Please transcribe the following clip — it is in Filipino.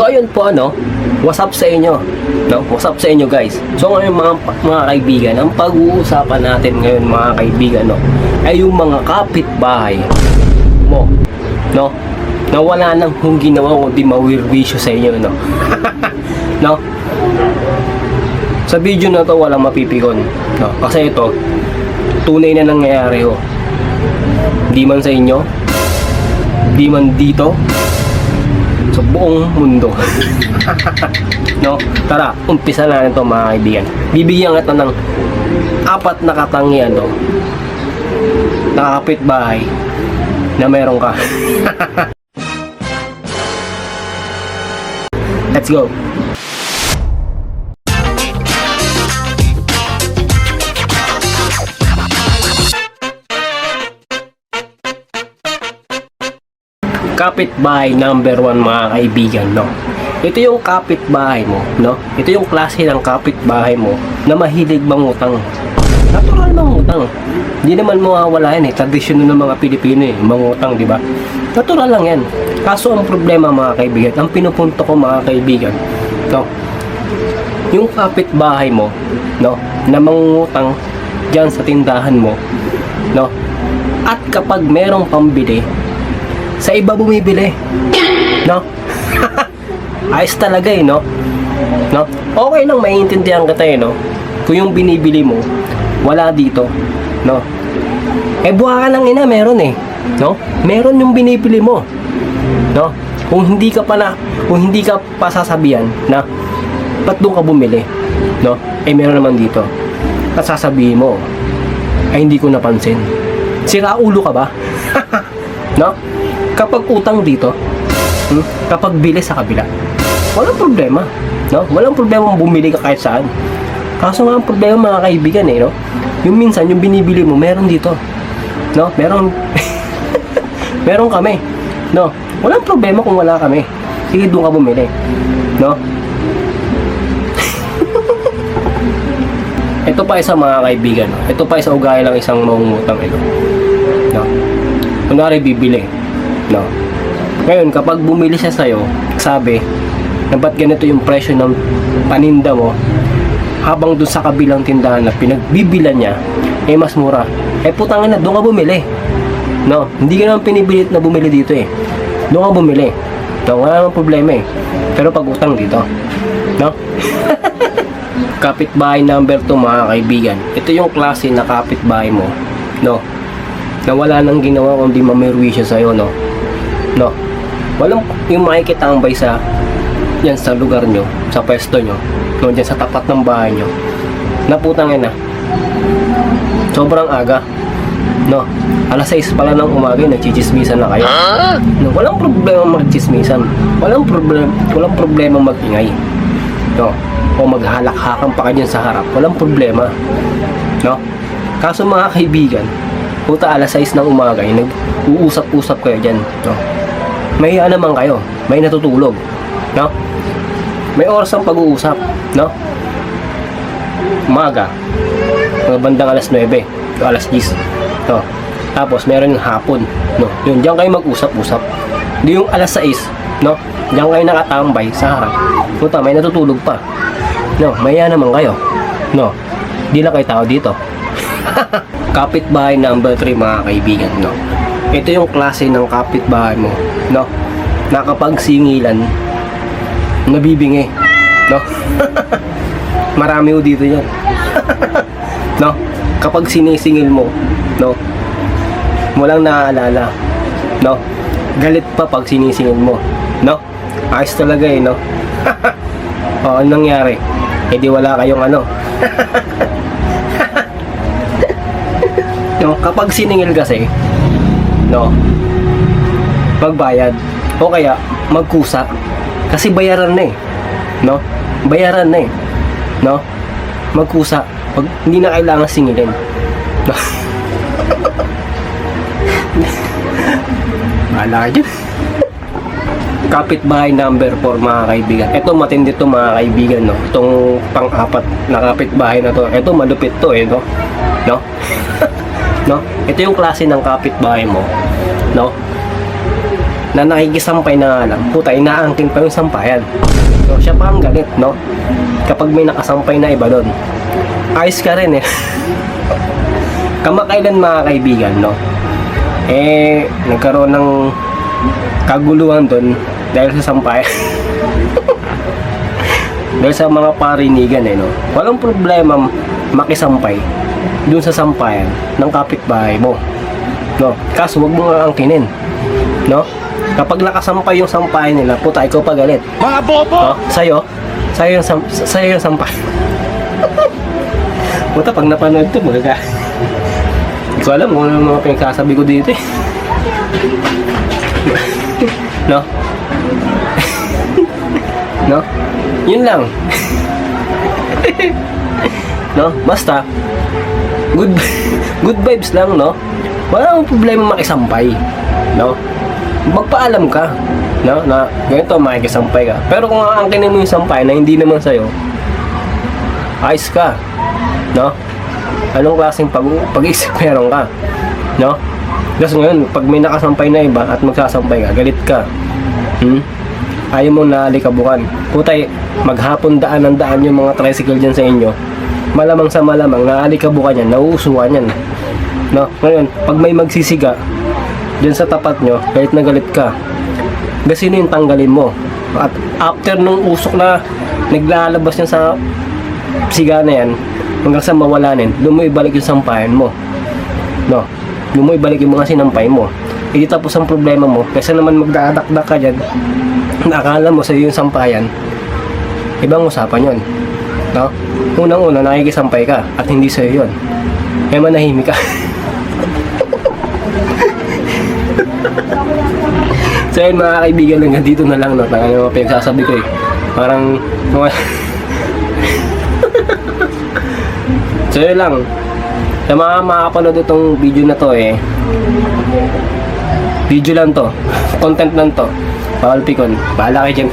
So ayun po what's up sa inyo? No? What's up sa inyo guys? So ngayon mga kaibigan, ang pag-uusapan natin ngayon mga kaibigan ay yung mga kapitbahay mo, no? Na wala nang kung ginawa kundi mawirwisyo sa inyo, no? No? Sa video na to walang mapipikon, no? Kasi ito tunay na nangyayari di man sa inyo, di man dito, sa buong mundo. No? Tara, umpisa na ito mga kaibigan. Bibigyan kita ng 4 na katangian na kapitbahay na meron ka. Let's go. Kapitbahay number 1 mga kaibigan, no? Ito yung kapitbahay mo, no? Ito yung klase ng kapitbahay mo na mahilig mangutang. Natural mangutang. Hindi naman mawawala yan tradisyon ng mga Pilipino mangutang, di ba? Natural lang yan. Kaso ang problema mga kaibigan, ang pinupunto ko mga kaibigan, no? Yung kapitbahay mo, no? Na mangutang diyan sa tindahan mo, no? At kapag merong pambili, sa iba bumibili, no? Ayos talaga no? No? Okay lang, maiintindihan kita no? Kung yung binibili mo wala dito, no? Buha ka ng ina, meron no? Meron yung binibili mo, no? Kung hindi ka pa sasabihan na ba't doon ka bumili, no? Meron naman dito. At sasabihin mo ay hindi ko napansin. Sira ulo ka ba? No? Kapag utang dito, kapag bili sa kabila, walang problema, no? Walang problema bumili ka kahit saan. Kaso nga ang problema mga kaibigan no? Yung minsan yung binibili mo meron dito, no? Meron meron kami, no? Walang problema kung wala kami. Sige, doon ka bumili, no? Ito pa isa mga kaibigan, ito pa isa ugali lang isang mangungutang no? Kunwari bibili, no? Ngayon, kapag bumili siya sa'yo, sabi na ba't ganito yung presyo ng paninda mo, habang dun sa kabilang tindahan na pinagbibilan niya, mas mura. Putangin na, doon ka bumili. No? Hindi ka naman pinipilit na bumili dito Doon ka bumili. No? Wala naman problema Pero pag utang dito, no? Kapitbahay number 2 mga kaibigan. Ito yung klase na kapitbahay mo, no? Na wala nang ginawa kundi mamerwisyo sa'yo, no? No? Walang yung makikitambay yan sa lugar nyo, sa pwesto nyo, no? Dyan sa tapat ng bahay nyo, naputangin na sobrang aga, no? Alas 6 pala ng umaga nagchichismisan na kayo, no? Walang problema magchismisan, walang problema magingay, no? O maghalak-hakan pa kayo sa harap, walang problema, no? Kaso mga kaibigan, alas 6 ng umaga nag-uusap-usap kayo dyan, no? May naman kayo, may natutulog, no? May oras ang pag-uusap, no? Umaga, mga bandang alas 9 o alas 10, no? Tapos meron yung hapon, no? Yun, diyan kayo mag-usap-usap. Hindi yung alas 6, no? Diyan kayo nakatambay sa harap, puta, may natutulog pa, no? Maya naman kayo, no? Di lang kayo tao dito. Kapitbahay number 3 mga kaibigan, no? Ito yung klase ng kapitbahay mo, no? Na kapag singilan, nabibingi, no? Marami dito yan. No? Kapag sinisingil mo, no? Walang naaalala, no? Galit pa pag sinisingil mo, no? Ayos talaga no? Anong nangyari? Di wala kayong no? Kapag siningil kasi, no, magbayad o kaya magkusa kasi bayaran na no? Bayaran na no? Magkusa pag hindi na kailangan singilin, no? Bahala ka dyan. Kapitbahay number 4 mga kaibigan. Ito matindi to mga kaibigan, no? Itong pang-4 na kapitbahay na to. Ito malupit to no? No? No? Ito yung klase ng kapitbahay mo, no? na nakikisampay na nga lang, puta, inaangkin pa yung sampayan. So, siya pa ang galit, no? Kapag may nakasampay na iba doon. Ayos ka rin, eh. Kamakailan, mga kaibigan, no? Nagkaroon ng kaguluhan doon dahil sa sampayan. Dahil sa mga parinigan, no? Walang problema makisampay doon sa sampayan ng kapitbahay mo, no? Kaso wag mo nga angkinin, no? Kapag nakasampay yung sampayan nila, puta, ikaw pa galit. Mga bobo! No? Sa'yo yung sampay. Puta, pag napanood ito, magaga. Hindi ko alam kung ano mga pinagsasabi ko dito, eh. No? No? Yun lang. No? Basta good vibes lang, no? Wala akong problema makisampay, no? Magpaalam ka, no? Na ganito, makikisampay ka. Pero kung aangkinin mo yung sampay na hindi naman sa'yo, ayos ka, no? Anong klaseng pag-iisip meron ka, no? Kasi ngayon, pag may nakasampay na iba at magsasampay ka, galit ka, ayaw mong naalikabukan. Putay, maghapon daan ng daan yung mga tricycle dyan sa inyo. Malamang sa malamang, naalikabukan yan, nauusuan yan, no? Ngayon, pag may magsisiga dyan sa tapat nyo, galit na galit ka, kasi sino yung tanggalin mo? At after nung usok na naglalabas yan sa siga na yan, hanggang sa mawalanin, doon mo ibalik yung sampayan mo, no? Doon mo ibalik yung mga sinampay mo. Hindi tapos ang problema mo, kasi naman magdadakdak ka dyan, nakala mo sa yung sampayan, ibang usapan yun, no? Unang-una, nakikisampay ka at hindi sa'yo yun, kaya manahimik ka. So yun, mga kaibigan, hanggang dito na lang, no? Parang yung mga pinagsasabi ko, eh. Parang so yun lang, sa mga makapanood itong video na to, video lang to, content lang to, bawal pikon, bahala kayo dyan.